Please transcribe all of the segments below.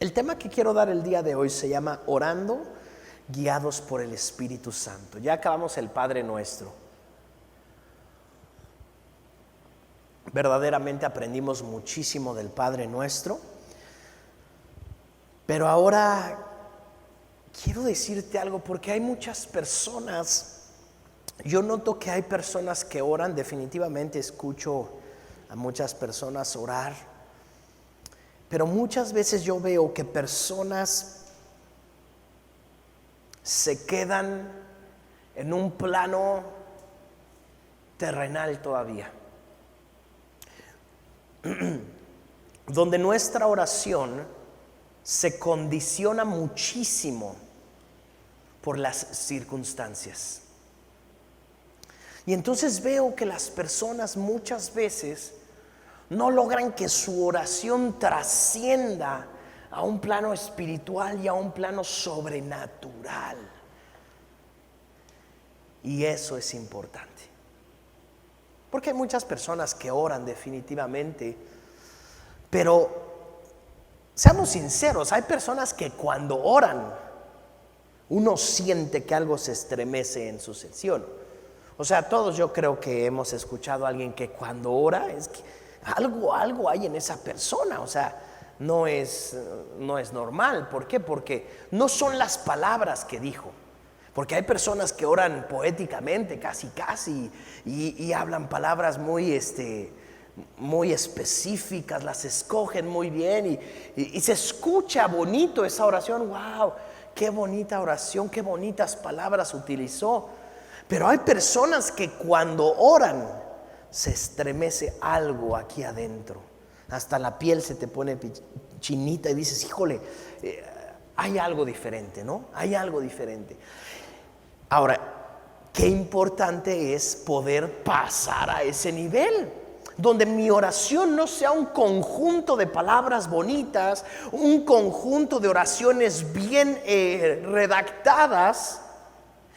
El tema que quiero dar el día de hoy se llama Orando guiados por el Espíritu Santo. Ya acabamos el Padre Nuestro. Verdaderamente aprendimos muchísimo del Padre Nuestro. Pero ahora quiero decirte algo, porque hay muchas personas, yo noto que hay personas que oran, definitivamente escucho a muchas personas orar, pero muchas veces yo veo que personas se quedan en un plano terrenal todavía, donde nuestra oración se condiciona muchísimo por las circunstancias. Y entonces veo que las personas muchas veces no logran que su oración trascienda a un plano espiritual y a un plano sobrenatural. Y eso es importante. Porque hay muchas personas que oran definitivamente, pero seamos sinceros, hay personas que cuando oran, uno siente que algo se estremece en su sesión. O sea, todos yo creo que hemos escuchado a alguien que cuando ora, es que algo hay en esa persona. O sea, no es normal. ¿Por qué? Porque no son las palabras que dijo. Porque hay personas que oran poéticamente, casi, y hablan palabras muy específicas, las escogen muy bien y se escucha bonito esa oración. ¡Wow! ¡Qué bonita oración! ¡Qué bonitas palabras utilizó! Pero hay personas que cuando oran se estremece algo aquí adentro. Hasta la piel se te pone chinita y dices, híjole, hay algo diferente, ¿no? Hay algo diferente. Ahora, qué importante es poder pasar a ese nivel, donde mi oración no sea un conjunto de palabras bonitas, un conjunto de oraciones bien redactadas,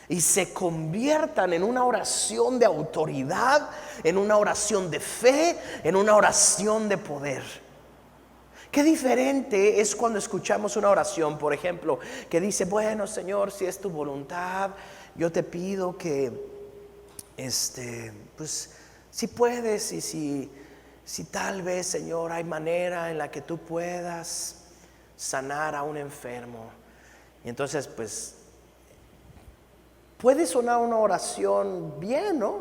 y se conviertan en una oración de autoridad, en una oración de fe, en una oración de poder. Qué diferente es cuando escuchamos una oración, por ejemplo, que dice, bueno, Señor, si es tu voluntad, yo te pido que, pues, si puedes y si tal vez, Señor, hay manera en la que tú puedas sanar a un enfermo. Y entonces, pues, puede sonar una oración bien, ¿no?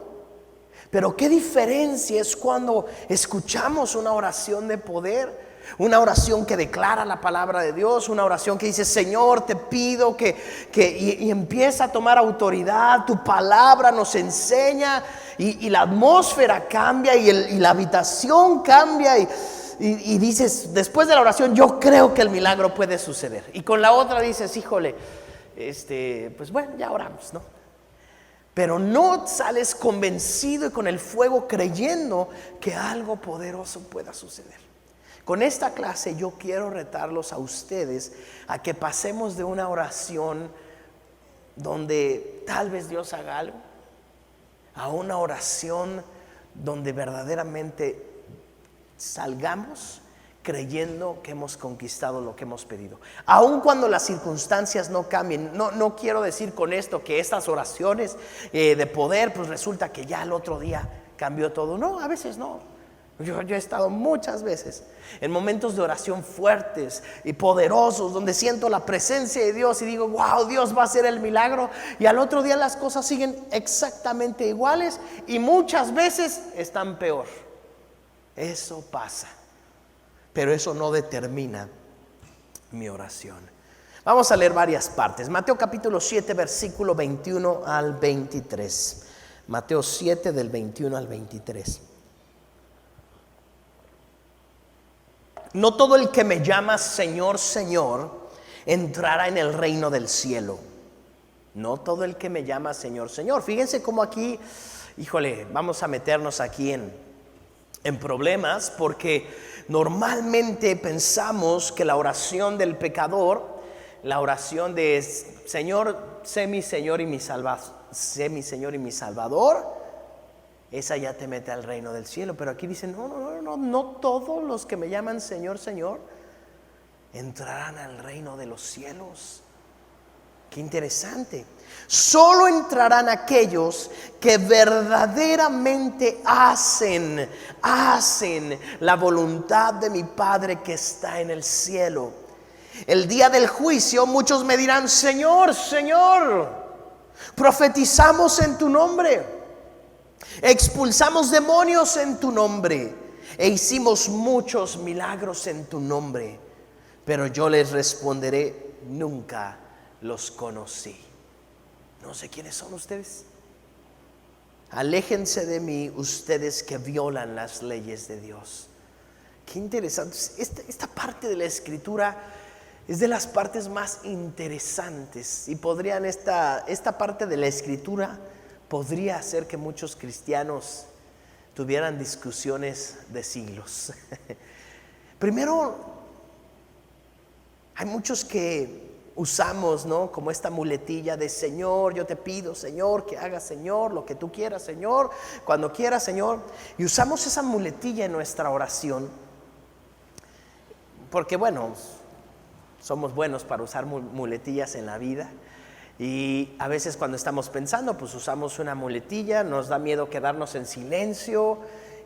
Pero qué diferencia es cuando escuchamos una oración de poder, una oración que declara la palabra de Dios, una oración que dice, Señor, te pido y empieza a tomar autoridad, tu palabra nos enseña y la atmósfera cambia y la habitación cambia y dices, después de la oración, yo creo que el milagro puede suceder. Y con la otra dices, híjole, pues bueno, ya oramos, ¿no? Pero no sales convencido y con el fuego creyendo que algo poderoso pueda suceder. Con esta clase yo quiero retarlos a ustedes a que pasemos de una oración donde tal vez Dios haga algo, a una oración donde verdaderamente salgamos creyendo que hemos conquistado lo que hemos pedido, aun cuando las circunstancias no cambien. No quiero decir con esto que estas oraciones de poder, pues resulta que ya el otro día cambió todo. No, a veces no. Yo he estado muchas veces en momentos de oración fuertes y poderosos, donde siento la presencia de Dios y digo, wow, Dios va a hacer el milagro, y al otro día las cosas siguen exactamente iguales y muchas veces están peor. Eso pasa. Pero eso no determina mi oración. Vamos a leer varias partes. Mateo capítulo 7, versículo 21 al 23. Mateo 7 del 21 al 23. No todo el que me llama Señor, Señor, entrará en el reino del cielo. No todo el que me llama Señor, Señor. Fíjense cómo aquí, híjole, vamos a meternos aquí en problemas, porque normalmente pensamos que la oración del pecador, la oración de Señor, sé mi Señor y mi Salvador, esa ya te mete al reino del cielo. Pero aquí dicen, no todos los que me llaman Señor, Señor entrarán al reino de los cielos. Qué interesante. Solo entrarán aquellos que verdaderamente hacen la voluntad de mi Padre que está en el cielo. El día del juicio muchos me dirán: Señor, Señor, profetizamos en tu nombre, expulsamos demonios en tu nombre e hicimos muchos milagros en tu nombre. Pero yo les responderé: nunca los conocí. No sé quiénes son ustedes. Aléjense de mí, ustedes que violan las leyes de Dios. Qué interesante. Esta parte de la Escritura es de las partes más interesantes. Y podrían esta parte de la Escritura podría hacer que muchos cristianos tuvieran discusiones de siglos. Primero, hay muchos que usamos, ¿no?, como esta muletilla de: Señor, yo te pido, Señor, que hagas, Señor, lo que tú quieras, Señor, cuando quieras, Señor. Y usamos esa muletilla en nuestra oración porque, bueno, somos buenos para usar muletillas en la vida. Y a veces cuando estamos pensando, pues usamos una muletilla, nos da miedo quedarnos en silencio.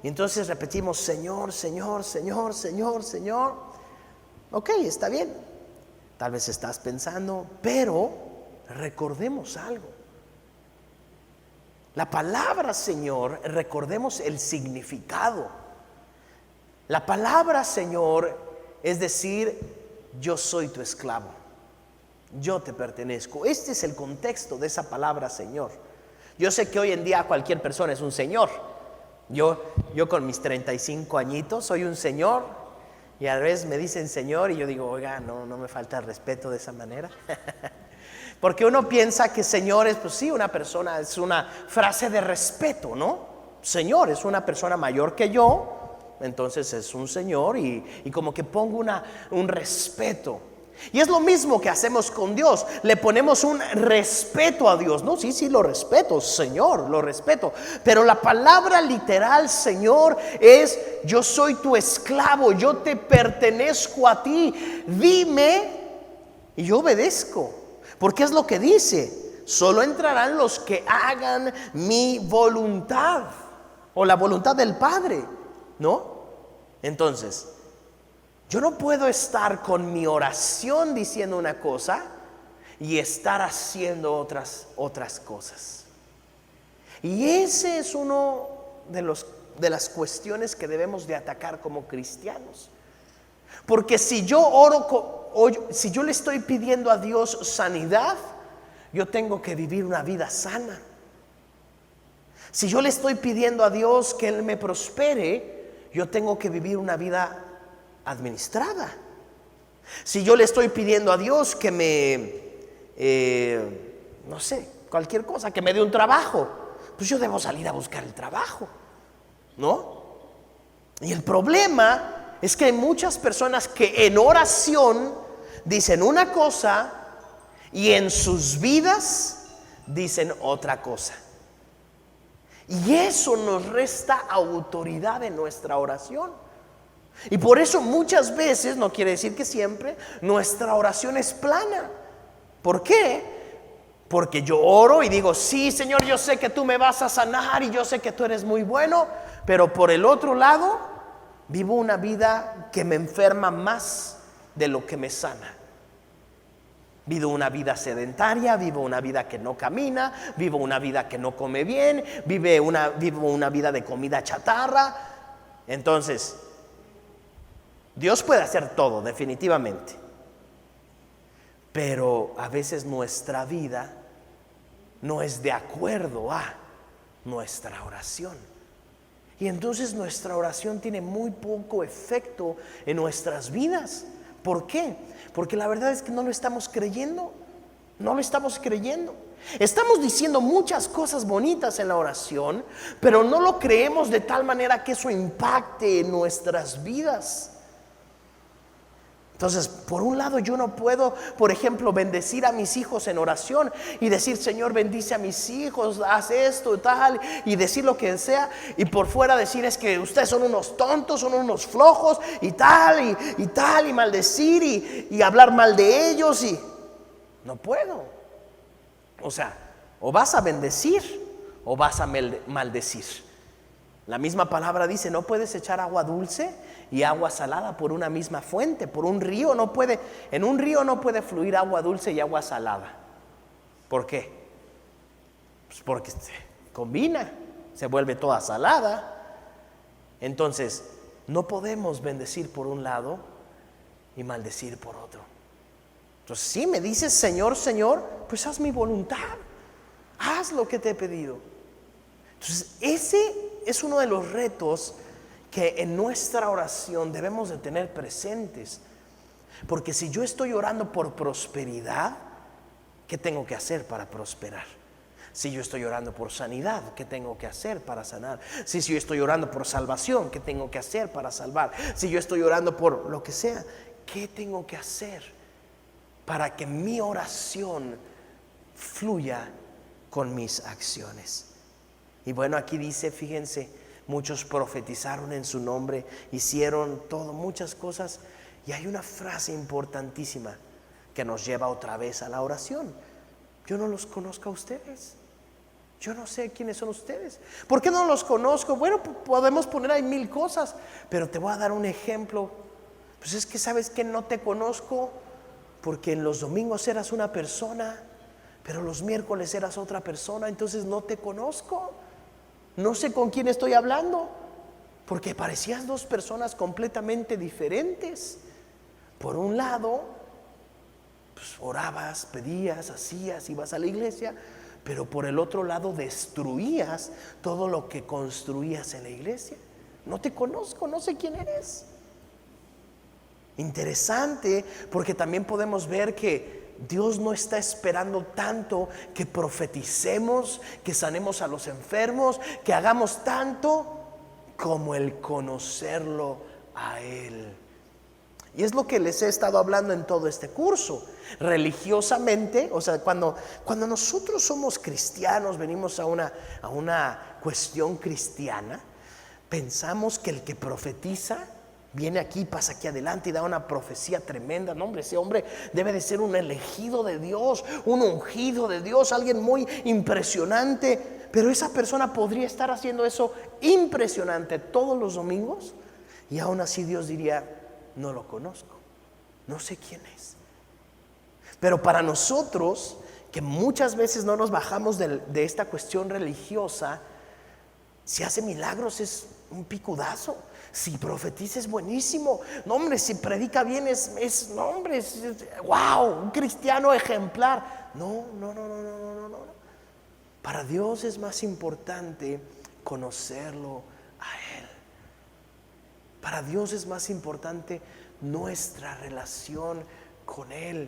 Y entonces repetimos: Señor, Señor, Señor, Señor, Señor. Ok, está bien. Tal vez estás pensando, pero recordemos algo. La palabra Señor, recordemos el significado. La palabra Señor es decir: yo soy tu esclavo, yo te pertenezco. Este es el contexto de esa palabra Señor. Yo sé que hoy en día cualquier persona es un señor. Yo con mis 35 añitos soy un señor. Y a veces me dicen Señor y yo digo: oiga, no me falta el respeto de esa manera. Porque uno piensa que Señor es, pues sí, una persona, es una frase de respeto, ¿no? Señor es una persona mayor que yo, entonces es un Señor y como que pongo un respeto. Y es lo mismo que hacemos con Dios, le ponemos un respeto a Dios, ¿no? Sí, lo respeto, Señor, lo respeto. Pero la palabra literal Señor es: yo soy tu esclavo, yo te pertenezco a ti, dime y yo obedezco. Porque es lo que dice: solo entrarán los que hagan mi voluntad, o la voluntad del Padre, ¿no? Entonces, yo no puedo estar con mi oración diciendo una cosa y estar haciendo otras cosas. Y ese es uno de las cuestiones que debemos de atacar como cristianos. Porque si yo si yo le estoy pidiendo a Dios sanidad, yo tengo que vivir una vida sana. Si yo le estoy pidiendo a Dios que Él me prospere, yo tengo que vivir una vida administrada. Si yo le estoy pidiendo a Dios que no sé, cualquier cosa, que me dé un trabajo, pues yo debo salir a buscar el trabajo, ¿no? Y el problema es que hay muchas personas que en oración dicen una cosa y en sus vidas dicen otra cosa. Y eso nos resta autoridad en nuestra oración. Y por eso muchas veces, no quiere decir que siempre, nuestra oración es plana. ¿Por qué? Porque yo oro y digo: sí, Señor, yo sé que tú me vas a sanar y yo sé que tú eres muy bueno. Pero por el otro lado, vivo una vida que me enferma más de lo que me sana. Vivo una vida sedentaria, vivo una vida que no camina, vivo una vida que no come bien, vivo una vida de comida chatarra. Entonces, Dios puede hacer todo, definitivamente. Pero a veces nuestra vida no es de acuerdo a nuestra oración. Y entonces nuestra oración tiene muy poco efecto en nuestras vidas. ¿Por qué? Porque la verdad es que no lo estamos creyendo. No lo estamos creyendo. Estamos diciendo muchas cosas bonitas en la oración, pero no lo creemos de tal manera que eso impacte en nuestras vidas. Entonces, por un lado yo no puedo, por ejemplo, bendecir a mis hijos en oración y decir, Señor, bendice a mis hijos, haz esto y tal, y decir lo que sea, y por fuera decir es que ustedes son unos tontos, son unos flojos y tal, y tal, y maldecir y hablar mal de ellos, y no puedo. O sea, o vas a bendecir o vas a maldecir. La misma palabra dice, no puedes echar agua dulce y agua salada por una misma fuente. Por un río en un río no puede fluir agua dulce y agua salada. ¿Por qué? Pues porque se combina, se vuelve toda salada. Entonces, no podemos bendecir por un lado y maldecir por otro. Entonces, si me dices, Señor, Señor, pues haz mi voluntad, haz lo que te he pedido. Entonces, ese es uno de los retos que en nuestra oración debemos de tener presentes. Porque si yo estoy orando por prosperidad, ¿qué tengo que hacer para prosperar? Si yo estoy orando por sanidad, ¿qué tengo que hacer para sanar? Si yo estoy orando por salvación, ¿qué tengo que hacer para salvar? Si yo estoy orando por lo que sea, ¿qué tengo que hacer para que mi oración fluya con mis acciones? Y bueno, aquí dice, fíjense, muchos profetizaron en su nombre, hicieron todo, muchas cosas. Y hay una frase importantísima que nos lleva otra vez a la oración. Yo no los conozco a ustedes. Yo no sé quiénes son ustedes. ¿Por qué no los conozco? Bueno, podemos poner ahí 1000 cosas, pero te voy a dar un ejemplo. Pues es que sabes que no te conozco porque en los domingos eras una persona, pero los miércoles eras otra persona, entonces no te conozco. No sé con quién estoy hablando, porque parecías dos personas completamente diferentes. Por un lado, pues orabas, pedías, hacías, ibas a la iglesia, pero por el otro lado destruías todo lo que construías en la iglesia. No te conozco, no sé quién eres. Interesante, porque también podemos ver que Dios no está esperando tanto que profeticemos, que sanemos a los enfermos, que hagamos tanto como el conocerlo a Él. Y es lo que les he estado hablando en todo este curso. Religiosamente, o sea, cuando nosotros somos cristianos, venimos a una cuestión cristiana, pensamos que el que profetiza viene aquí, pasa aquí adelante y da una profecía tremenda. No, hombre, ese hombre debe de ser un elegido de Dios, un ungido de Dios, alguien muy impresionante. Pero esa persona podría estar haciendo eso impresionante todos los domingos y aún así Dios diría, no lo conozco, no sé quién es. Pero para nosotros, que muchas veces no nos bajamos de esta cuestión religiosa, si hace milagros es un picudazo. Si profetiza es buenísimo. No, hombre, si predica bien no, hombre, wow, un cristiano ejemplar. No. Para Dios es más importante conocerlo a Él. Para Dios es más importante nuestra relación con Él,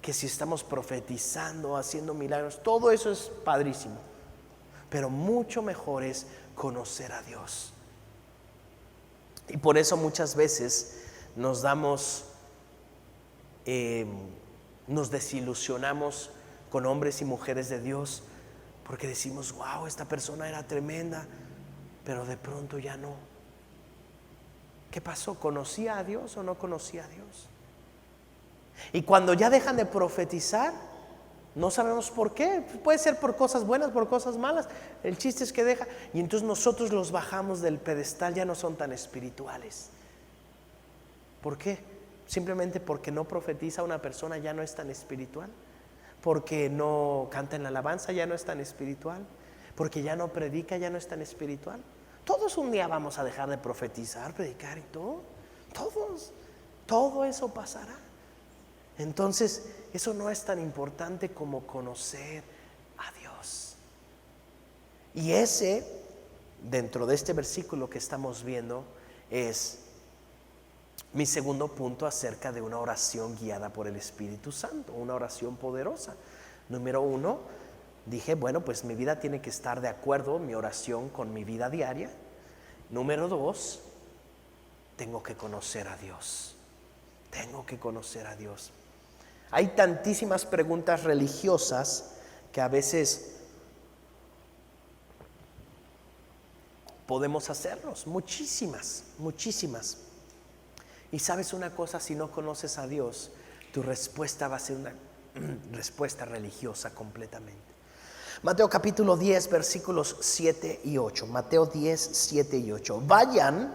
que si estamos profetizando, haciendo milagros. Todo eso es padrísimo, pero mucho mejor es conocer a Dios. Y por eso muchas veces nos desilusionamos con hombres y mujeres de Dios, porque decimos, wow, esta persona era tremenda, pero de pronto ya no. ¿Qué pasó? ¿Conocía a Dios o no conocía a Dios? Y cuando ya dejan de profetizar, no sabemos por qué. Puede ser por cosas buenas, por cosas malas. El chiste es que deja. Y entonces nosotros los bajamos del pedestal, ya no son tan espirituales. ¿Por qué? Simplemente porque no profetiza una persona, ya no es tan espiritual. Porque no canta en la alabanza, ya no es tan espiritual. Porque ya no predica, ya no es tan espiritual. Todos un día vamos a dejar de profetizar, predicar y todo. Todos. Todo eso pasará. Entonces, eso no es tan importante como conocer a Dios. Y ese, dentro de este versículo que estamos viendo, es mi segundo punto acerca de una oración guiada por el Espíritu Santo, una oración poderosa. Número 1, dije, bueno, pues mi vida tiene que estar de acuerdo, mi oración, con mi vida diaria. Número 2, tengo que conocer a Dios. Tengo que conocer a Dios. Hay tantísimas preguntas religiosas que a veces podemos hacernos, muchísimas. Y sabes una cosa, si no conoces a Dios, tu respuesta va a ser una respuesta religiosa completamente. Mateo capítulo 10, versículos 7 y 8. Mateo 10, 7 y 8. Vayan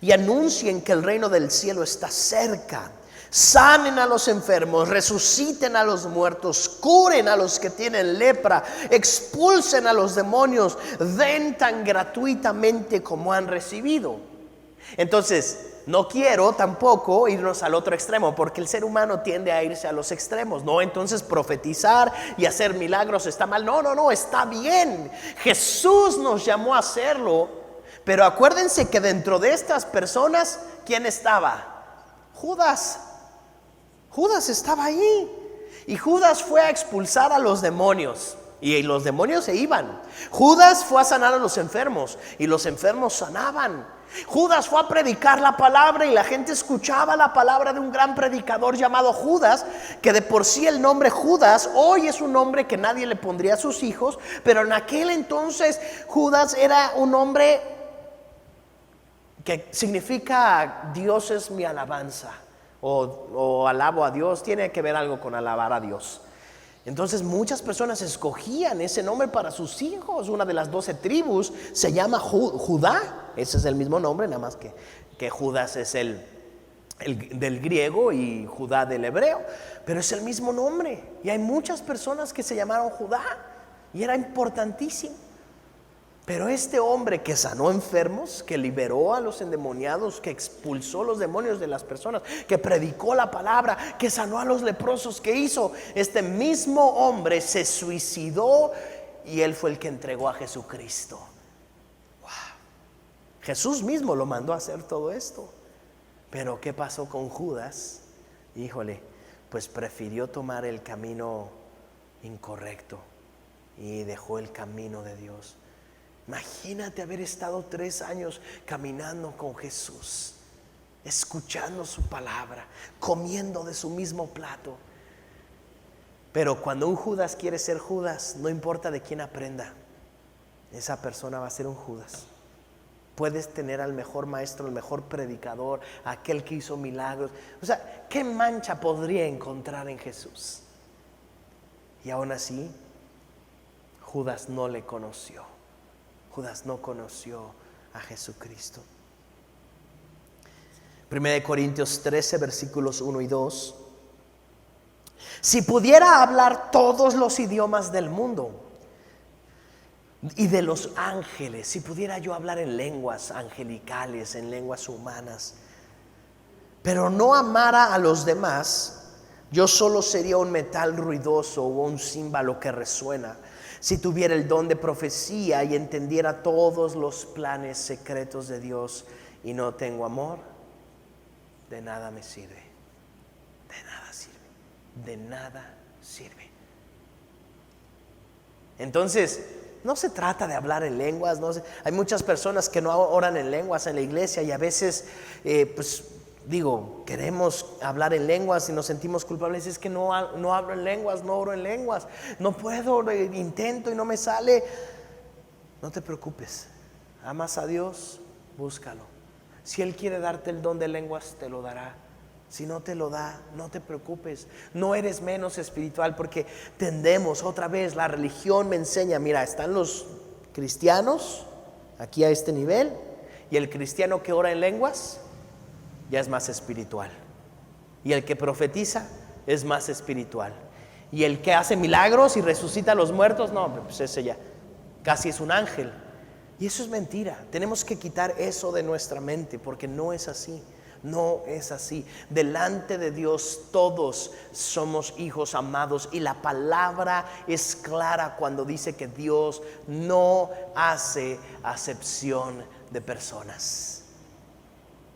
y anuncien que el reino del cielo está cerca. Sanen a los enfermos, resuciten a los muertos, curen a los que tienen lepra, expulsen a los demonios, den tan gratuitamente como han recibido. Entonces, no quiero tampoco irnos al otro extremo, porque el ser humano tiende a irse a los extremos. No, entonces profetizar y hacer milagros está mal. No, está bien. Jesús nos llamó a hacerlo, pero acuérdense que dentro de estas personas, ¿quién estaba? Judas estaba ahí. Y Judas fue a expulsar a los demonios. Y los demonios se iban. Judas fue a sanar a los enfermos. Y los enfermos sanaban. Judas fue a predicar la palabra y la gente escuchaba la palabra de un gran predicador llamado Judas, que de por sí el nombre Judas hoy es un nombre que nadie le pondría a sus hijos, pero en aquel entonces Judas era un nombre que significa Dios es mi alabanza, o alabo a Dios, tiene que ver algo con alabar a Dios. Entonces muchas personas escogían ese nombre para sus hijos. Una de las 12 tribus se llama Judá. Ese es el mismo nombre, nada más que Judas es el del griego y Judá del hebreo. Pero es el mismo nombre. Y hay muchas personas que se llamaron Judá. Y era importantísimo. Pero este hombre que sanó enfermos, que liberó a los endemoniados, que expulsó los demonios de las personas, que predicó la palabra, que sanó a los leprosos, que hizo, este mismo hombre se suicidó y él fue el que entregó a Jesucristo. Wow. Jesús mismo lo mandó a hacer todo esto. Pero ¿qué pasó con Judas? Híjole, pues prefirió tomar el camino incorrecto y dejó el camino de Dios. Imagínate haber estado 3 años caminando con Jesús, escuchando su palabra, comiendo de su mismo plato. Pero cuando un Judas quiere ser Judas, no importa de quién aprenda, esa persona va a ser un Judas. Puedes tener al mejor maestro, el mejor predicador, aquel que hizo milagros. O sea, ¿qué mancha podría encontrar en Jesús? Y aún así, Judas no le conoció. Judas no conoció a Jesucristo. 1 Corintios 13, versículos 1 y 2. Si pudiera hablar todos los idiomas del mundo y de los ángeles, si pudiera yo hablar en lenguas angelicales, en lenguas humanas, pero no amara a los demás, yo solo sería un metal ruidoso o un címbalo que resuena. Si tuviera el don de profecía y entendiera todos los planes secretos de Dios y no tengo amor, de nada me sirve. De nada sirve. De nada sirve. Entonces, no se trata de hablar en lenguas. Hay muchas personas que no oran en lenguas en la iglesia y a veces, queremos hablar en lenguas y nos sentimos culpables. Es que no hablo en lenguas, no oro en lenguas, no puedo, intento y no me sale. No te preocupes, amas a Dios, búscalo. Si Él quiere darte el don de lenguas, te lo dará. Si no te lo da, no te preocupes. No eres menos espiritual, porque tendemos otra vez, la religión me enseña, mira, están los cristianos aquí a este nivel, y el cristiano que ora en lenguas ya es más espiritual, y el que profetiza es más espiritual, y el que hace milagros y resucita a los muertos, no, pues ese ya casi es un ángel. Y eso es mentira. Tenemos que quitar eso de nuestra mente, porque no es así. No es así. Delante de Dios todos somos hijos amados, y la palabra es clara cuando dice que Dios no hace acepción de personas.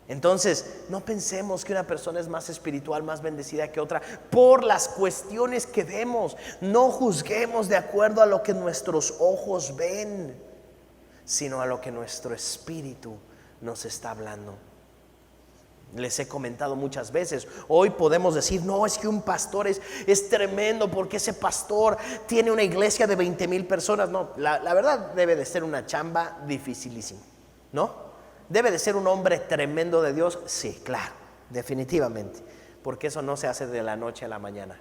Entonces, no pensemos que una persona es más espiritual, más bendecida que otra por las cuestiones que vemos. No juzguemos de acuerdo a lo que nuestros ojos ven, sino a lo que nuestro espíritu nos está hablando. Les he comentado muchas veces. Hoy podemos decir, no, es que un pastor es tremendo porque ese pastor tiene una iglesia de 20,000 personas. No, la verdad debe de ser una chamba dificilísima, ¿no? Debe de ser un hombre tremendo de Dios. Sí, claro, definitivamente, porque eso no se hace de la noche a la mañana.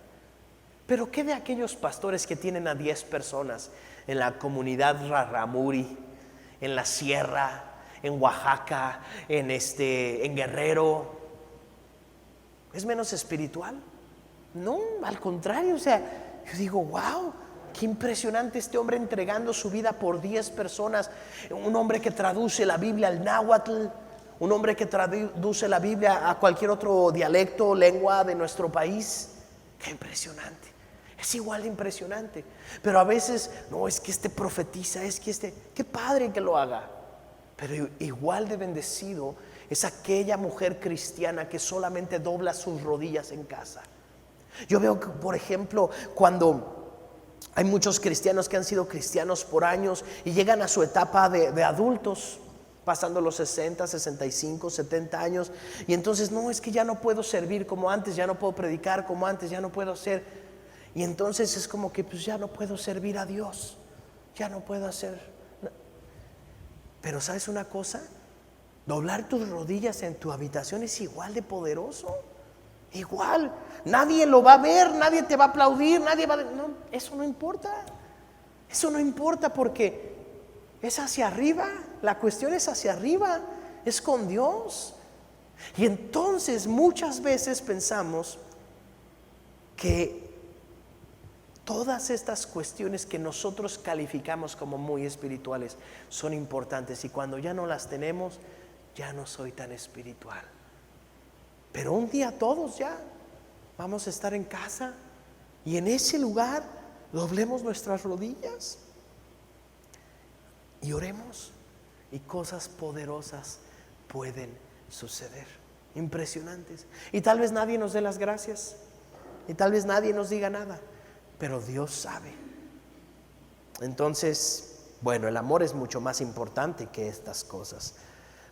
Pero ¿qué de aquellos pastores que tienen a 10 personas en la comunidad Raramuri, en la sierra, en Oaxaca, en Guerrero? ¿Es menos espiritual? No, al contrario. O sea, yo digo, wow, qué impresionante este hombre entregando su vida por 10 personas. Un hombre que traduce la Biblia al náhuatl, un hombre que traduce la Biblia a cualquier otro dialecto o lengua de nuestro país. Qué impresionante. Es igual de impresionante. Pero a veces, no, es que este profetiza, es que qué padre que lo haga. Pero igual de bendecido es aquella mujer cristiana que solamente dobla sus rodillas en casa. Yo veo que, por ejemplo, cuando hay muchos cristianos que han sido cristianos por años y llegan a su etapa de adultos, pasando los 60, 65, 70 años, y entonces, no, es que ya no puedo servir como antes, ya no puedo predicar como antes, ya no puedo hacer. Y entonces es como que pues ya no puedo servir a Dios, ya no puedo hacer. Pero ¿sabes una cosa? Doblar tus rodillas en tu habitación es igual de poderoso. Igual. Nadie lo va a ver, nadie te va a aplaudir, nadie va a... No, eso no importa. Eso no importa porque es hacia arriba. La cuestión es hacia arriba. Es con Dios. Y entonces muchas veces pensamos que todas estas cuestiones que nosotros calificamos como muy espirituales son importantes, y cuando ya no las tenemos, ya no soy tan espiritual. Pero un día todos ya vamos a estar en casa y en ese lugar doblemos nuestras rodillas y oremos, y cosas poderosas pueden suceder, impresionantes. Y tal vez nadie nos dé las gracias y tal vez nadie nos diga nada, pero Dios sabe. Entonces, bueno, el amor es mucho más importante que estas cosas.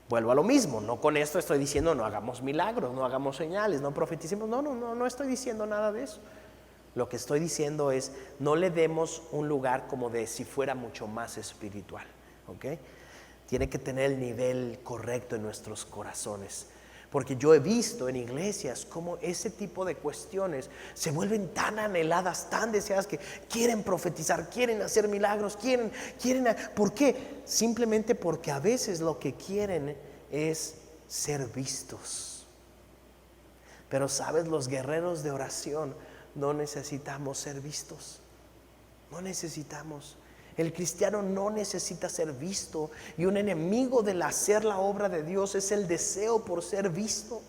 Vuelvo a lo mismo, no con esto estoy diciendo no hagamos milagros, no hagamos señales, no profeticemos, no estoy diciendo nada de eso. Lo que estoy diciendo es, no le demos un lugar como de si fuera mucho más espiritual, ¿ok? Tiene que tener el nivel correcto en nuestros corazones. Porque yo he visto en iglesias cómo ese tipo de cuestiones se vuelven tan anheladas, tan deseadas, que quieren profetizar, quieren hacer milagros, quieren. ¿Por qué? Simplemente porque a veces lo que quieren es ser vistos. Pero sabes, los guerreros de oración no necesitamos ser vistos. No necesitamos. El cristiano no necesita ser visto, y un enemigo del hacer la obra de Dios es el deseo por ser visto,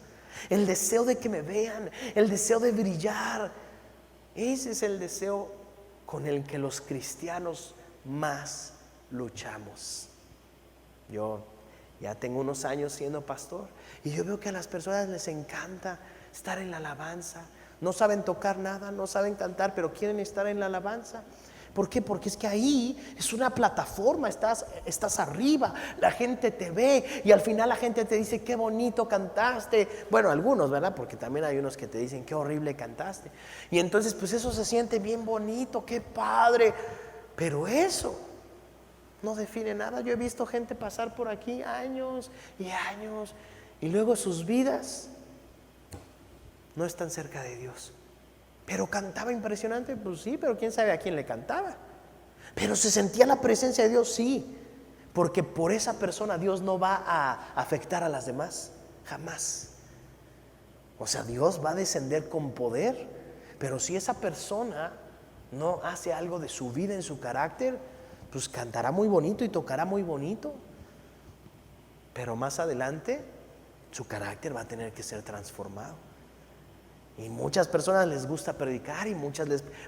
el deseo de que me vean, el deseo de brillar. Ese es el deseo con el que los cristianos más luchamos. Yo ya tengo unos años siendo pastor y yo veo que a las personas les encanta estar en la alabanza. No saben tocar nada, no saben cantar, pero quieren estar en la alabanza. ¿Por qué? Porque es que ahí es una plataforma, estás arriba, la gente te ve y al final la gente te dice qué bonito cantaste. Bueno, algunos, ¿verdad? Porque también hay unos que te dicen qué horrible cantaste. Y entonces pues eso se siente bien bonito, qué padre. Pero eso no define nada. Yo he visto gente pasar por aquí años y años y luego sus vidas no están cerca de Dios. Pero cantaba impresionante, pues sí, pero quién sabe a quién le cantaba. Pero se sentía la presencia de Dios, sí, porque por esa persona Dios no va a afectar a las demás, jamás. O sea, Dios va a descender con poder, pero si esa persona no hace algo de su vida, en su carácter, pues cantará muy bonito y tocará muy bonito, pero más adelante su carácter va a tener que ser transformado. Y muchas personas les gusta predicar y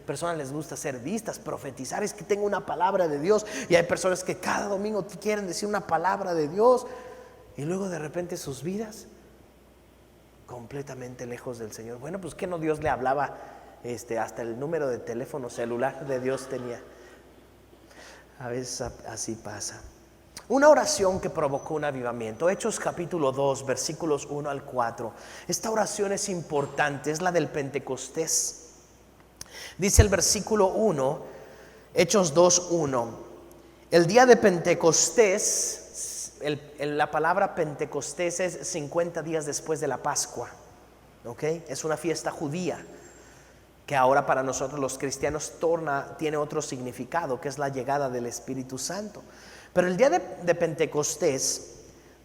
personas les gusta ser vistas, profetizar. Es que tengo una palabra de Dios, y hay personas que cada domingo quieren decir una palabra de Dios y luego de repente sus vidas completamente lejos del Señor. Bueno, pues que no, Dios le hablaba, hasta el número de teléfono celular de Dios tenía. A veces así pasa. Una oración que provocó un avivamiento. Hechos capítulo 2, versículos 1 al 4. Esta oración es importante, es la del Pentecostés. Dice el versículo 1, Hechos 2, 1. El día de Pentecostés, la palabra Pentecostés es 50 días después de la Pascua. ¿Okay? Es una fiesta judía que ahora para nosotros los cristianos tiene otro significado, que es la llegada del Espíritu Santo. Pero el día de Pentecostés,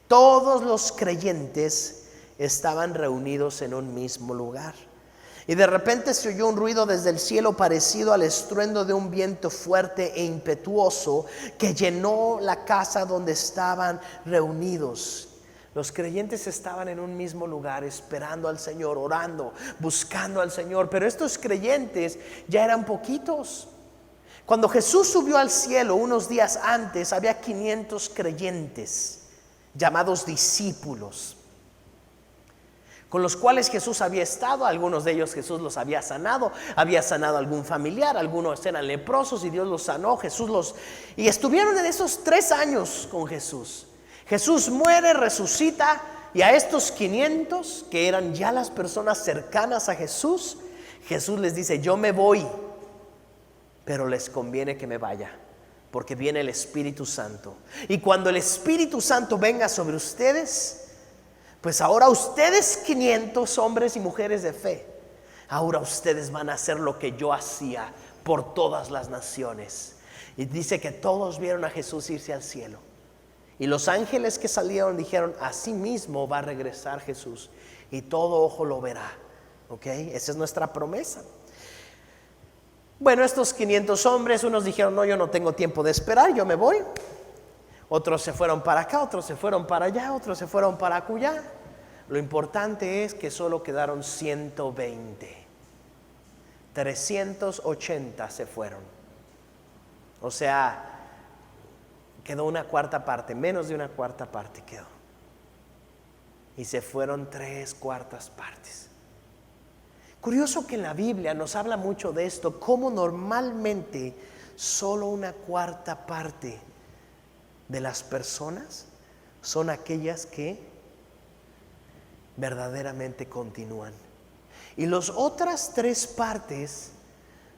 todos los creyentes estaban reunidos en un mismo lugar. Y de repente se oyó un ruido desde el cielo parecido al estruendo de un viento fuerte e impetuoso que llenó la casa donde estaban reunidos. Los creyentes estaban en un mismo lugar esperando al Señor, orando, buscando al Señor. Pero estos creyentes ya eran poquitos. Cuando Jesús subió al cielo unos días antes, había 500 creyentes llamados discípulos, con los cuales Jesús había estado. Algunos de ellos Jesús los había sanado a algún familiar, algunos eran leprosos y Dios los sanó. Y estuvieron en esos 3 años con Jesús. Jesús muere, resucita, y a estos 500 que eran ya las personas cercanas a Jesús, Jesús les dice: yo me voy, pero les conviene que me vaya, porque viene el Espíritu Santo. Y cuando el Espíritu Santo venga sobre ustedes, pues ahora ustedes, 500 hombres y mujeres de fe, ahora ustedes van a hacer lo que yo hacía por todas las naciones. Y dice que todos vieron a Jesús irse al cielo. Y los ángeles que salieron dijeron: así mismo va a regresar Jesús y todo ojo lo verá. ¿Ok? Esa es nuestra promesa. Bueno, estos 500 hombres, unos dijeron: no, yo no tengo tiempo de esperar, yo me voy. Otros se fueron para acá, otros se fueron para allá, otros se fueron para acullá. Lo importante es que solo quedaron 120. 380 se fueron. O sea, quedó una cuarta parte, menos de una cuarta parte quedó. Y se fueron 3/4 partes. Curioso que en la Biblia nos habla mucho de esto, cómo normalmente solo una cuarta parte de las personas son aquellas que verdaderamente continúan. Y las otras 3 partes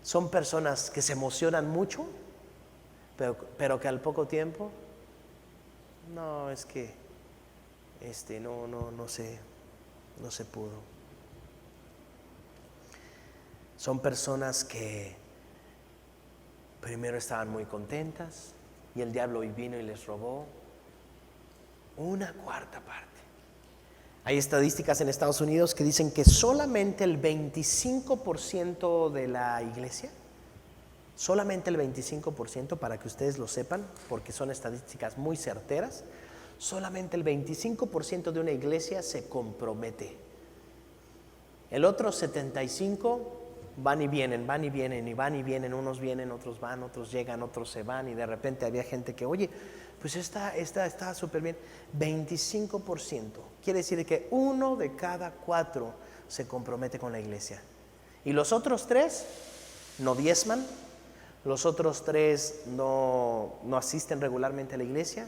son personas que se emocionan mucho, pero que al poco tiempo, no, es que no se pudo. Son personas que primero estaban muy contentas y el diablo vino y les robó una cuarta parte. Hay estadísticas en Estados Unidos que dicen que solamente el 25% de la iglesia, solamente el 25%, para que ustedes lo sepan, porque son estadísticas muy certeras, solamente el 25% de una iglesia se compromete. El otro 75% van y vienen, unos vienen, otros van, otros llegan, otros se van, y de repente había gente que, oye, pues esta está súper bien. 25%, quiere decir que 1 de cada 4 se compromete con la iglesia. Y los otros 3 no diezman, los otros 3 no asisten regularmente a la iglesia,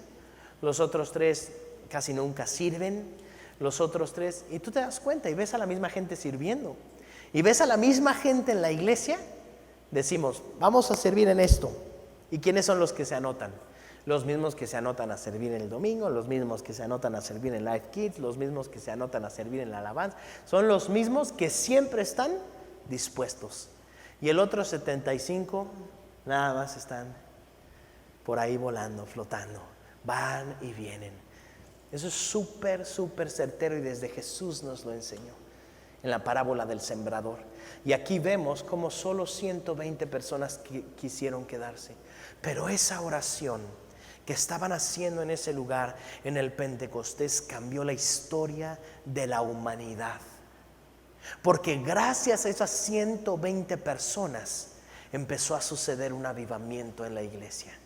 los otros 3 casi nunca sirven, los otros 3, y tú te das cuenta y ves a la misma gente sirviendo. Y ves a la misma gente en la iglesia, decimos, vamos a servir en esto. ¿Y quiénes son los que se anotan? Los mismos que se anotan a servir en el domingo, los mismos que se anotan a servir en Life Kids, los mismos que se anotan a servir en la alabanza. Son los mismos que siempre están dispuestos. Y el otro 75, nada más están por ahí volando, flotando. Van y vienen. Eso es súper certero y desde Jesús nos lo enseñó en la parábola del sembrador. Y aquí vemos cómo solo 120 personas quisieron quedarse. Pero esa oración que estaban haciendo en ese lugar, en el Pentecostés, cambió la historia de la humanidad. Porque gracias a esas 120 personas empezó a suceder un avivamiento en la iglesia.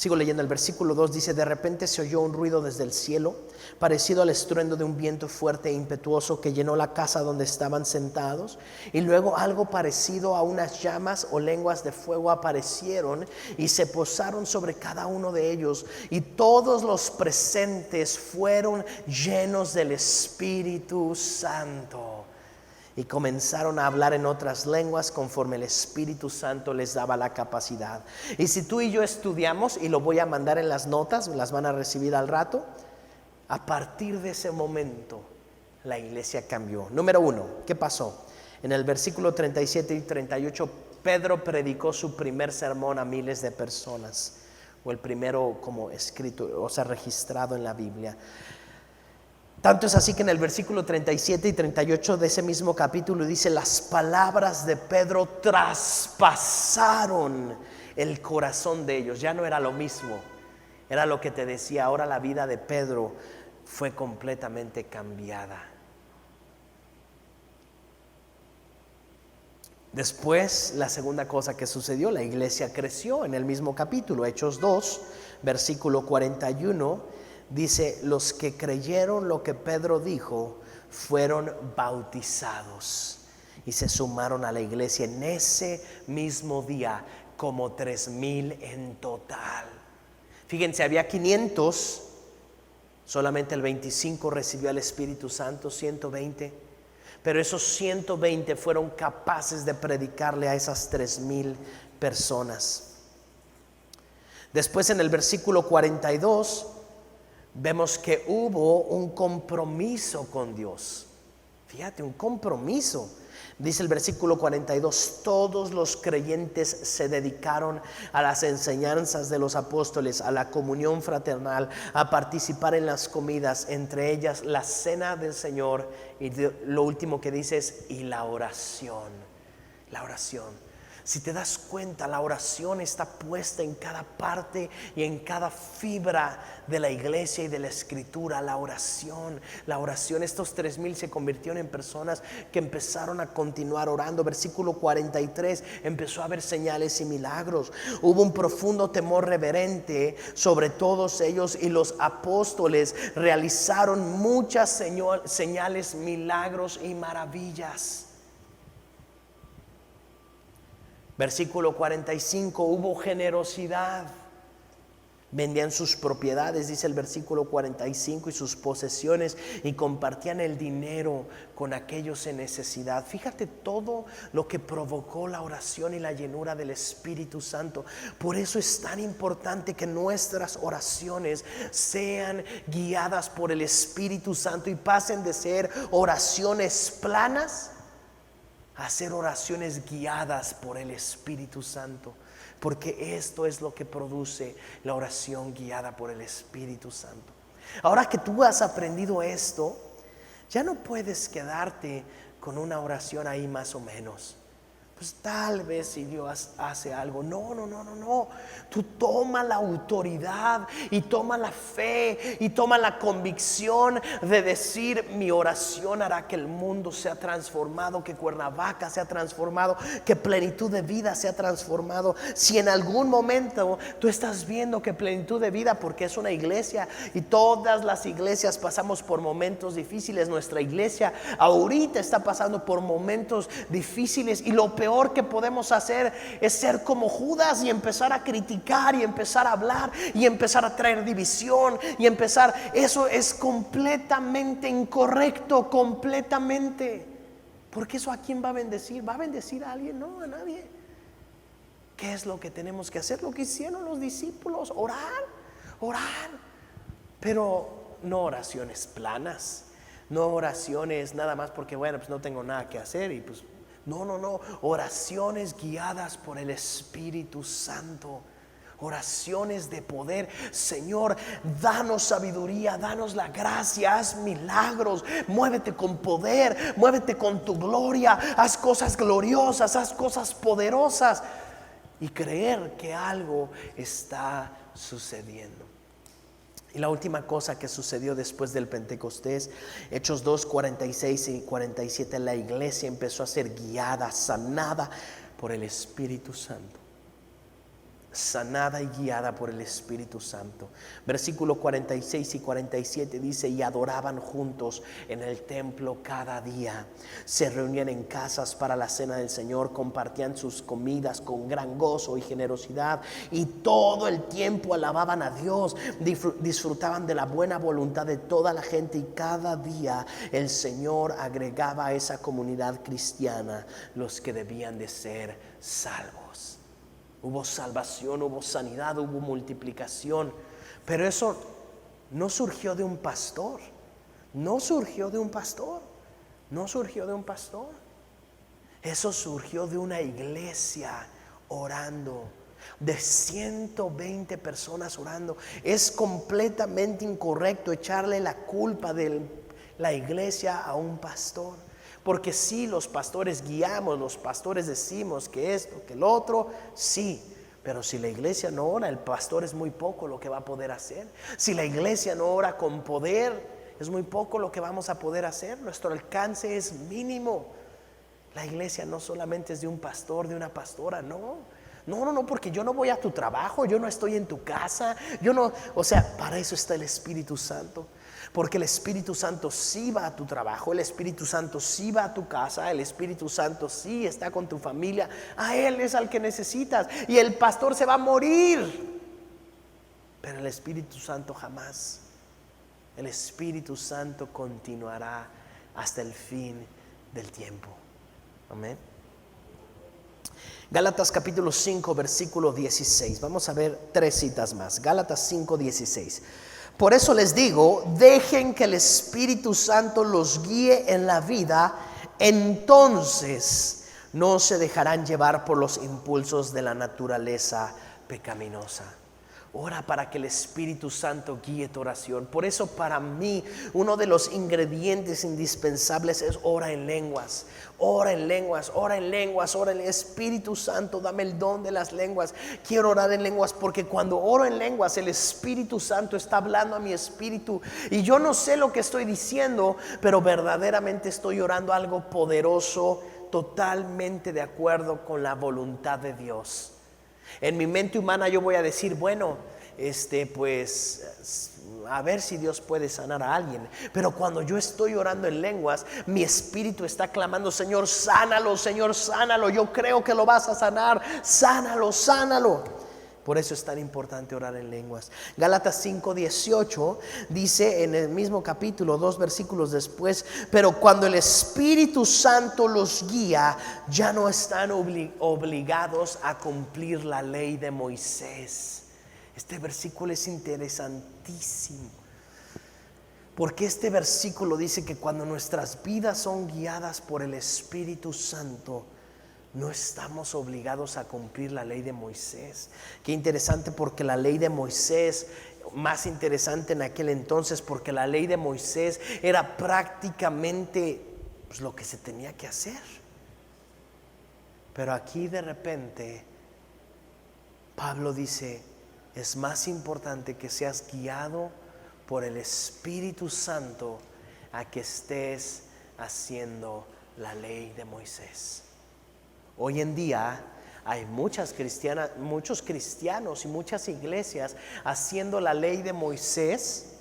Sigo leyendo el versículo 2, dice: de repente se oyó un ruido desde el cielo, parecido al estruendo de un viento fuerte e impetuoso que llenó la casa donde estaban sentados. Y luego algo parecido a unas llamas o lenguas de fuego aparecieron y se posaron sobre cada uno de ellos. Y todos los presentes fueron llenos del Espíritu Santo. Y comenzaron a hablar en otras lenguas conforme el Espíritu Santo les daba la capacidad. Y si tú y yo estudiamos, y lo voy a mandar en las notas, las van a recibir al rato, a partir de ese momento la iglesia cambió. Número 1, ¿qué pasó? En el versículo 37 y 38, Pedro predicó su primer sermón a miles de personas, o el primero como escrito, o sea, registrado en la Biblia. Tanto es así que en el versículo 37 y 38 de ese mismo capítulo dice: las palabras de Pedro traspasaron el corazón de ellos. Ya no era lo mismo, era lo que te decía. Ahora la vida de Pedro fue completamente cambiada. Después, la segunda cosa que sucedió, la iglesia creció. En el mismo capítulo, Hechos 2, versículo 41, dice: los que creyeron lo que Pedro dijo fueron bautizados y se sumaron a la iglesia en ese mismo día, como 3,000 en total. Fíjense, había 500, solamente el 25 recibió al Espíritu Santo, 120. Pero esos 120 fueron capaces de predicarle a esas 3,000 personas. Después, en el versículo 42, vemos que hubo un compromiso con Dios. Fíjate, un compromiso. Dice el versículo 42: todos los creyentes se dedicaron a las enseñanzas de los apóstoles, a la comunión fraternal, a participar en las comidas, entre ellas la cena del Señor, y lo último que dice es: y la oración. La oración. Si te das cuenta, la oración está puesta en cada parte y en cada fibra de la iglesia y de la escritura. La oración, estos 3,000 se convirtieron en personas que empezaron a continuar orando. Versículo 43, empezó a haber señales y milagros. Hubo un profundo temor reverente sobre todos ellos, y los apóstoles realizaron muchas señales, milagros y maravillas. Versículo 45, hubo generosidad. Vendían sus propiedades, dice el versículo 45, y sus posesiones, y compartían el dinero con aquellos en necesidad. Fíjate todo lo que provocó la oración y la llenura del Espíritu Santo. Por eso es tan importante que nuestras oraciones sean guiadas por el Espíritu Santo y pasen de ser oraciones planas a hacer oraciones guiadas por el Espíritu Santo, porque esto es lo que produce la oración guiada por el Espíritu Santo. Ahora que tú has aprendido esto, ya no puedes quedarte con una oración ahí más o menos. Pues tal vez si Dios hace algo. No. Tú toma la autoridad y toma la fe y toma la convicción de decir: mi oración hará que el mundo sea transformado, que Cuernavaca sea transformado, que Plenitud de Vida sea transformado. Si en algún momento tú estás viendo que Plenitud de Vida, porque es una iglesia y todas las iglesias pasamos por momentos difíciles, nuestra iglesia ahorita está pasando por momentos difíciles, y lo peor que podemos hacer es ser como Judas y empezar a criticar y empezar a hablar y empezar a traer división y eso es completamente incorrecto, completamente, porque eso ¿a quién va a bendecir? ¿Va a bendecir a alguien? No, a nadie. ¿Qué es lo que tenemos que hacer? Lo que hicieron los discípulos: orar, pero no oraciones planas, no oraciones nada más porque bueno, pues no tengo nada que hacer y pues no, oraciones guiadas por el Espíritu Santo, oraciones de poder. Señor, danos sabiduría, danos la gracia, haz milagros, muévete con poder, muévete con tu gloria, haz cosas gloriosas, haz cosas poderosas, y creer que algo está sucediendo. Y la última cosa que sucedió después del Pentecostés, Hechos 2, 46 y 47, la iglesia empezó a ser guiada, sanada por el Espíritu Santo. sanada y guiada por el Espíritu Santo. Versículo 46 y 47 dice: y adoraban juntos en el templo cada día, se reunían en casas para la cena del Señor, compartían sus comidas con gran gozo y generosidad, y todo el tiempo alababan a Dios, disfrutaban de la buena voluntad de toda la gente, y cada día el Señor agregaba a esa comunidad cristiana los que debían de ser salvos. Hubo salvación, hubo sanidad, hubo multiplicación. Pero eso no surgió de un pastor. No surgió de un pastor. No surgió de un pastor. Eso surgió de una iglesia orando. De 120 personas orando. Es completamente incorrecto echarle la culpa de la iglesia a un pastor. Porque sí, los pastores guiamos, los pastores decimos que esto, que el otro, sí. Pero si la iglesia no ora, el pastor es muy poco lo que va a poder hacer. Si la iglesia no ora con poder, es muy poco lo que vamos a poder hacer. Nuestro alcance es mínimo. La iglesia no solamente es de un pastor, de una pastora, no. No, porque yo no voy a tu trabajo, yo no estoy en tu casa, para eso está el Espíritu Santo. Porque el Espíritu Santo sí va a tu trabajo, el Espíritu Santo sí va a tu casa, el Espíritu Santo sí está con tu familia. A Él es al que necesitas. Y el pastor se va a morir, pero el Espíritu Santo jamás. El Espíritu Santo continuará hasta el fin del tiempo. Amén. Gálatas capítulo 5 versículo 16. Vamos a ver 3 citas más. Gálatas 5, 16. Por eso les digo, dejen que el Espíritu Santo los guíe en la vida, entonces no se dejarán llevar por los impulsos de la naturaleza pecaminosa. Ora para que el Espíritu Santo guíe tu oración. Por eso para mí uno de los ingredientes indispensables es ora en lenguas. Ora en lenguas, ora en lenguas, ora en el Espíritu Santo, dame el don de las lenguas. Quiero orar en lenguas porque cuando oro en lenguas el Espíritu Santo está hablando a mi espíritu. Y yo no sé lo que estoy diciendo, pero verdaderamente estoy orando algo poderoso, totalmente de acuerdo con la voluntad de Dios. En mi mente humana yo voy a decir, bueno, a ver si Dios puede sanar a alguien. Pero cuando yo estoy orando en lenguas, mi espíritu está clamando: Señor, sánalo, Señor, sánalo. Yo creo que lo vas a sanar. Sánalo, sánalo. Por eso es tan importante orar en lenguas. Gálatas 5:18 dice en el mismo capítulo, 2 versículos después: pero cuando el Espíritu Santo los guía, ya no están obligados a cumplir la ley de Moisés. Este versículo es interesantísimo, porque este versículo dice que cuando nuestras vidas son guiadas por el Espíritu Santo, no estamos obligados a cumplir la ley de Moisés. Qué interesante, porque la ley de Moisés, más interesante en aquel entonces, porque la ley de Moisés era prácticamente lo que se tenía que hacer. Pero aquí de repente Pablo dice: es más importante que seas guiado por el Espíritu Santo a que estés haciendo la ley de Moisés. Hoy en día hay muchos cristianos y muchas iglesias haciendo la ley de Moisés,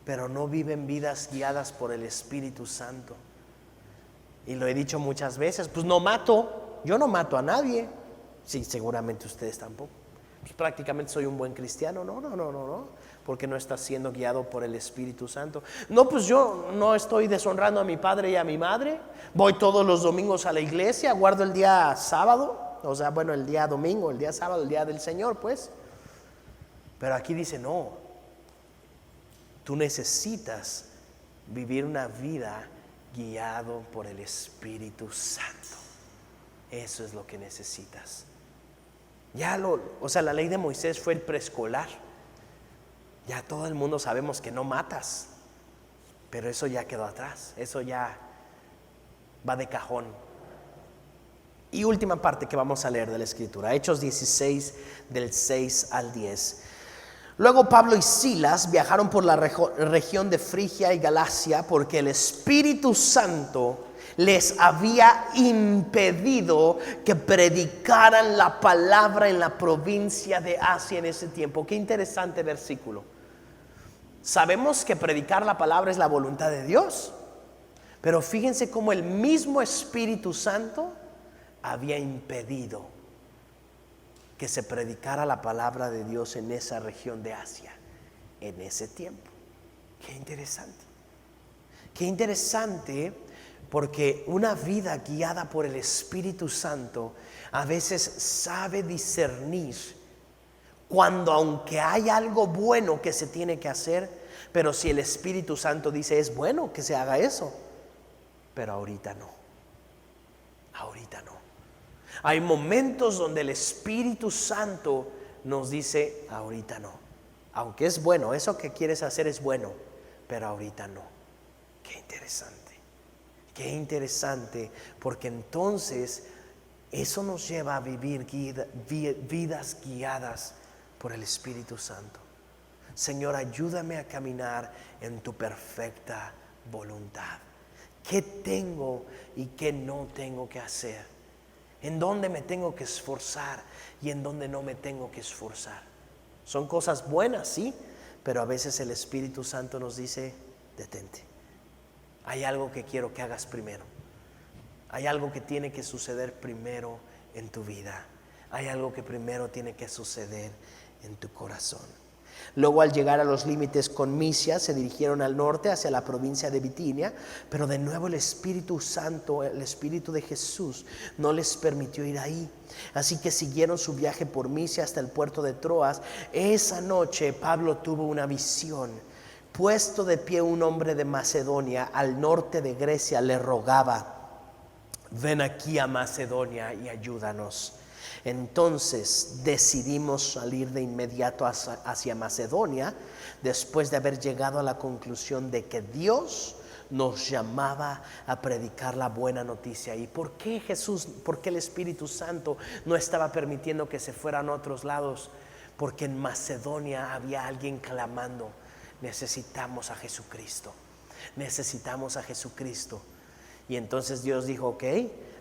pero no viven vidas guiadas por el Espíritu Santo. Y lo he dicho muchas veces, pues no mato, yo no mato a nadie. Sí, seguramente ustedes tampoco. Pues prácticamente soy un buen cristiano. No, porque no está siendo guiado por el Espíritu Santo. No, pues yo no estoy deshonrando a mi padre y a mi madre. Voy todos los domingos a la iglesia, guardo el día sábado, el día domingo, el día sábado, el día del Señor, pues. Pero aquí dice: no, tú necesitas vivir una vida guiado por el Espíritu Santo. Eso es lo que necesitas. La ley de Moisés fue el preescolar. Ya todo el mundo sabemos que no matas, pero eso ya quedó atrás, eso ya va de cajón. Y última parte que vamos a leer de la Escritura, Hechos 16 del 6 al 10. Luego Pablo y Silas viajaron por la región de Frigia y Galacia, porque el Espíritu Santo les había impedido que predicaran la palabra en la provincia de Asia en ese tiempo. Qué interesante versículo. Sabemos que predicar la palabra es la voluntad de Dios, pero fíjense cómo el mismo Espíritu Santo había impedido que se predicara la palabra de Dios en esa región de Asia en ese tiempo. Qué interesante. Qué interesante, porque una vida guiada por el Espíritu Santo a veces sabe discernir cuando, aunque hay algo bueno que se tiene que hacer, pero si el Espíritu Santo dice es bueno que se haga eso, pero ahorita no. Ahorita no. Hay momentos donde el Espíritu Santo nos dice ahorita no. Aunque es bueno, eso que quieres hacer es bueno, pero ahorita no. Qué interesante. Qué interesante, porque entonces eso nos lleva a vivir vidas guiadas por el Espíritu Santo. Señor, ayúdame a caminar en tu perfecta voluntad. ¿Qué tengo y qué no tengo que hacer? ¿En dónde me tengo que esforzar y en dónde no me tengo que esforzar? Son cosas buenas, sí, pero a veces el Espíritu Santo nos dice, detente. Hay algo que quiero que hagas primero. Hay algo que tiene que suceder primero en tu vida. Hay algo que primero tiene que suceder en tu corazón. Luego, al llegar a los límites con Misia, se dirigieron al norte hacia la provincia de Bitinia, pero de nuevo el Espíritu Santo, el Espíritu de Jesús, no les permitió ir ahí. Así que siguieron su viaje por Misia hasta el puerto de Troas. Esa noche Pablo tuvo una visión. Puesto de pie un hombre de Macedonia, al norte de Grecia, le rogaba: ven aquí a Macedonia y ayúdanos. Entonces decidimos salir de inmediato hacia Macedonia, después de haber llegado a la conclusión de que Dios nos llamaba a predicar la buena noticia. ¿Y por qué Jesús, por qué el Espíritu Santo no estaba permitiendo que se fueran a otros lados? Porque en Macedonia había alguien clamando: necesitamos a Jesucristo, necesitamos a Jesucristo. Y entonces Dios dijo: ok,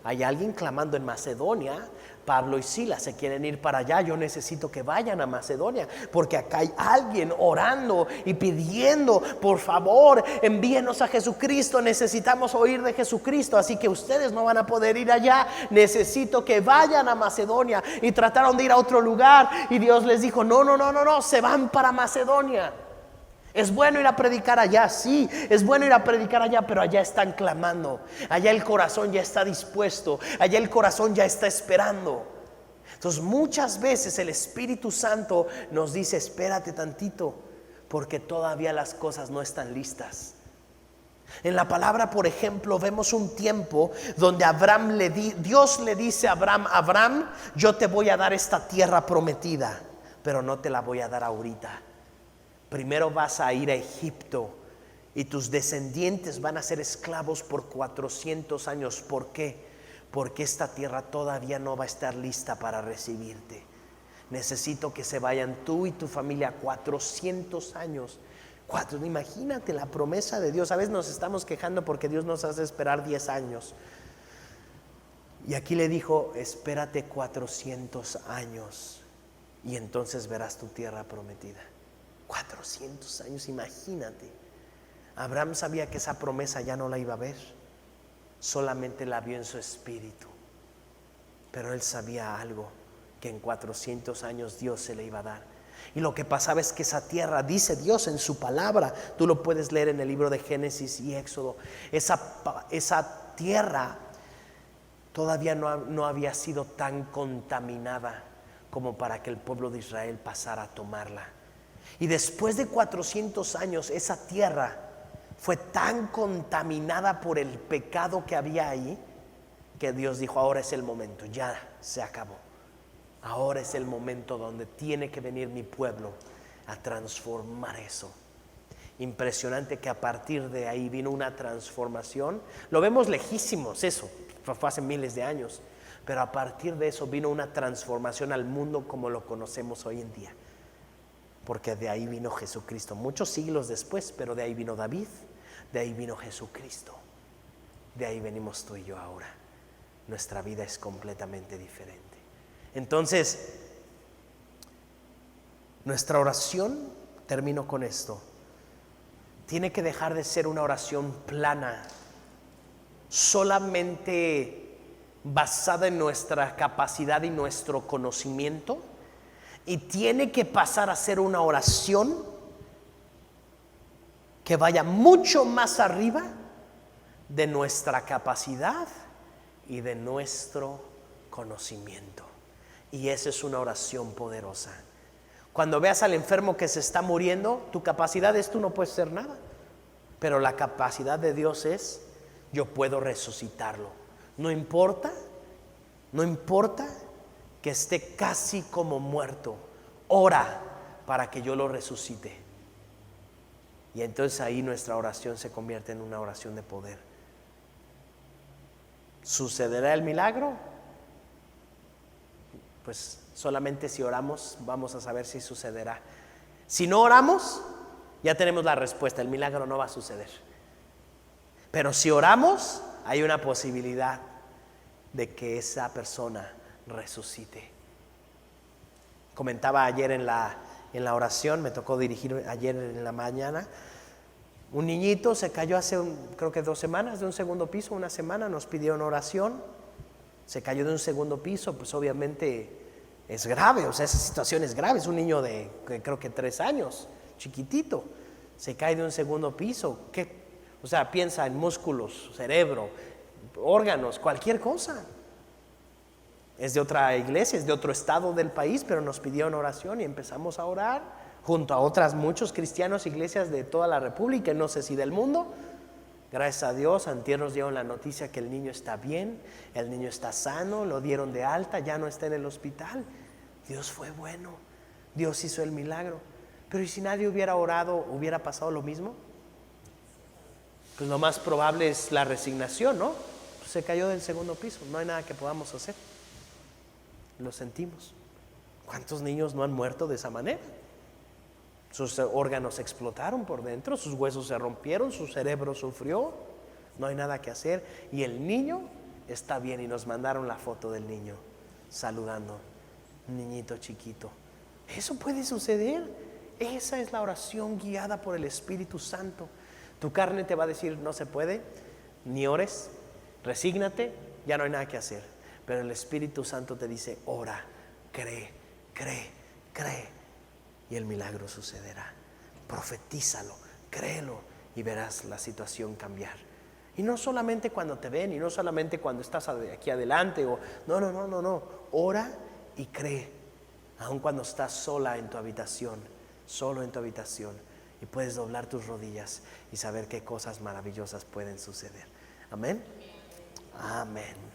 hay alguien clamando en Macedonia, Pablo y Silas se quieren ir para allá, yo necesito que vayan a Macedonia, porque acá hay alguien orando y pidiendo: por favor, envíenos a Jesucristo, necesitamos oír de Jesucristo, así que ustedes no van a poder ir allá, necesito que vayan a Macedonia. Y trataron de ir a otro lugar y Dios les dijo: no, se van para Macedonia. Es bueno ir a predicar allá, sí, es bueno ir a predicar allá, pero allá están clamando, allá el corazón ya está dispuesto, allá el corazón ya está esperando. Entonces muchas veces el Espíritu Santo nos dice: espérate tantito, porque todavía las cosas no están listas. En la palabra, por ejemplo, vemos un tiempo donde Dios le dice a Abraham: Abraham, yo te voy a dar esta tierra prometida, pero no te la voy a dar ahorita. Primero vas a ir a Egipto y tus descendientes van a ser esclavos por 400 años. ¿Por qué? Porque esta tierra todavía no va a estar lista para recibirte. Necesito que se vayan tú y tu familia 400 años. Imagínate la promesa de Dios. A veces nos estamos quejando porque Dios nos hace esperar 10 años. Y aquí le dijo: espérate 400 años y entonces verás tu tierra prometida. 400 años, imagínate. Abraham sabía que esa promesa ya no la iba a ver, solamente la vio en su espíritu, pero él sabía algo, que en 400 años Dios se le iba a dar. Y lo que pasaba es que esa tierra, dice Dios en su palabra, tú lo puedes leer en el libro de Génesis y Éxodo, esa tierra todavía no había sido tan contaminada como para que el pueblo de Israel pasara a tomarla. Y después de 400 años, esa tierra fue tan contaminada por el pecado que había ahí, que Dios dijo: ahora es el momento, ya se acabó. Ahora es el momento donde tiene que venir mi pueblo a transformar eso. Impresionante que a partir de ahí vino una transformación. Lo vemos lejísimos, eso fue hace miles de años, pero a partir de eso vino una transformación al mundo como lo conocemos hoy en día. Porque de ahí vino Jesucristo, muchos siglos después, pero de ahí vino David, de ahí vino Jesucristo. de ahí venimos tú y yo ahora. Nuestra vida es completamente diferente. Entonces, nuestra oración, termino con esto, tiene que dejar de ser una oración plana, solamente basada en nuestra capacidad y nuestro conocimiento, y tiene que pasar a ser una oración que vaya mucho más arriba de nuestra capacidad y de nuestro conocimiento. Y esa es una oración poderosa. Cuando veas al enfermo que se está muriendo, tu capacidad es: tú no puedes hacer nada. Pero la capacidad de Dios es: yo puedo resucitarlo. No importa que esté casi como muerto, ora para que yo lo resucite. Y entonces ahí nuestra oración se convierte en una oración de poder. ¿Sucederá el milagro? Pues solamente si oramos vamos a saber si sucederá. Si no oramos, ya tenemos la respuesta: el milagro no va a suceder. Pero si oramos, hay una posibilidad de que esa persona resucite. Comentaba ayer en la oración, me tocó dirigir ayer en la mañana. Un niñito se cayó hace creo que 2 semanas de un segundo piso, una semana, nos pidió una oración. Se cayó de un segundo piso, pues obviamente es grave, o sea, esa situación es grave. Es un niño de creo que 3 años, chiquitito, se cae de un segundo piso. O sea, piensa en músculos, cerebro, órganos, cualquier cosa. Es de otra iglesia, es de otro estado del país, pero nos pidió una oración y empezamos a orar junto a muchos cristianos, iglesias de toda la república, no sé si del mundo. Gracias a Dios, antier nos dieron la noticia que el niño está bien, el niño está sano, lo dieron de alta, ya no está en el hospital. Dios fue bueno, Dios hizo el milagro. Pero ¿y si nadie hubiera orado, hubiera pasado lo mismo? Pues lo más probable es la resignación, ¿no? Pues se cayó del segundo piso, no hay nada que podamos hacer. Lo sentimos. ¿Cuántos niños no han muerto de esa manera? Sus órganos explotaron por dentro, sus huesos se rompieron, su cerebro sufrió, no hay nada que hacer. Y el niño está bien, y nos mandaron la foto del niño saludando, un niñito chiquito. Eso puede suceder. Esa es la oración guiada por el Espíritu Santo. Tu carne te va a decir: no se puede, ni ores, resígnate, ya no hay nada que hacer. Pero el Espíritu Santo te dice: ora, cree, y el milagro sucederá. Profetízalo, créelo, y verás la situación cambiar. Y no solamente cuando te ven, y no solamente cuando estás aquí adelante, no. Ora y cree, aun cuando estás sola en tu habitación, solo en tu habitación, y puedes doblar tus rodillas y saber qué cosas maravillosas pueden suceder. Amén. Amén.